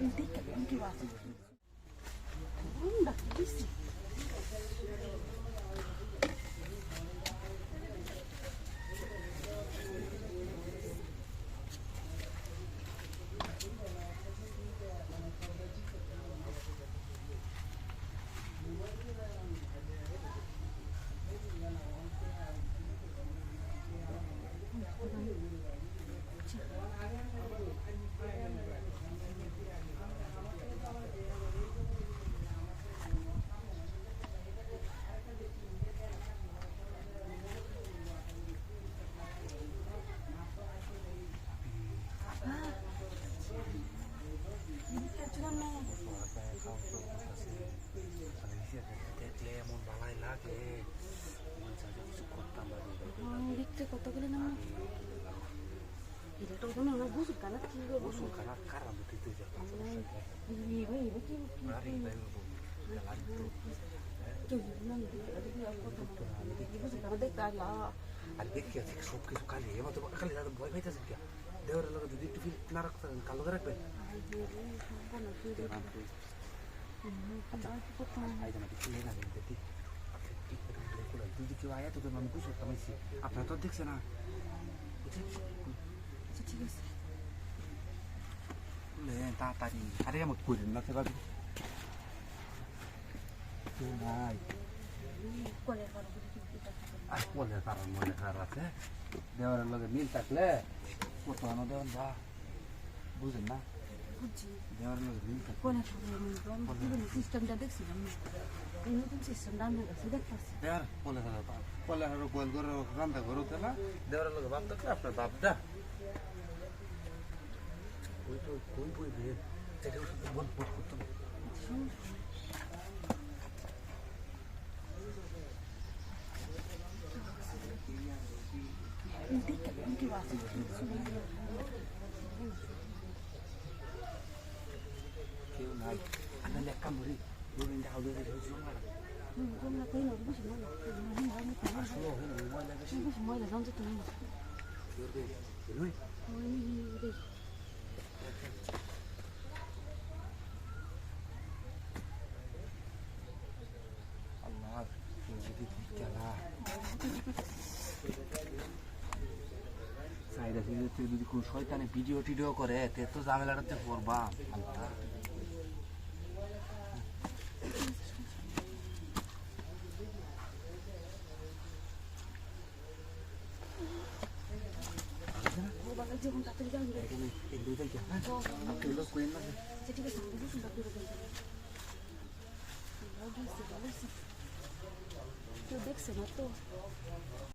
কি বাসে ঠান্ডা দিছি দেখলে এমন ভালাই লাগে কিছু করতাম দেখতে কতগুলো না এটা তো কোনো না বুঝু কানা কি গো বসুন খানা কারাম দিতে যাবো এই ভাই কি আরে ভাই লাগতো তো না দেখি আর কত আমি দেখি বুঝু কানা দেখতে আলা আর দেখি আছে সব কিছু খালি এবার তো খালি দাদা ভয় পাইতেছে কি দেওয়ার লোক যদি একটু ফিল না রাখতেন কালো রাখবেন যদি কেউ আয়া তোকে আমি বুঝতে পারছি আপনার তো দেখছে না ঠিক আছে তাড়াতাড়ি আরে এমন করেন না সে ভাবি নাই আর বলে কারণ মনে খারাপ আছে দেওয়ারের লগে মিল থাকলে কত আনো দেওয়ান যা বুঝেন না দেওয়ারের লগে মিল থাকলে সিস্টেমটা দেখছিলাম নতুন সিস্টেম রান্না করছি দেখতেছি দেওয়ার বলে খারাপ বলে আরো বল করে রান্না করতে না দেওয়ারের লগে ভাব থাকলে আপনার বাপটা ওই তো কই বই বের যেটা বল বল করতো না কি বাসে কেউ নাই আমি এক কাম করি দুদিন হাউদে জমা তোমরা কই না বুঝি না আসলে মোবাইল লাগে বুঝি ময়লা জানতে তো না ওই ওই রে আল্লাহ যদি খেলা সাইডে যদি কোন শয়তানে ভিডিও টিডিও করে তে তো ঝামেলাটাতে পড়বা আল্লাহ যেমন তাড়াতাড়ি যান এই দুইটা কি হ্যাঁ আপনি লোক কইন না ঠিক আছে আমি বুঝুন তাড়াতাড়ি কেউ দেখছে না তো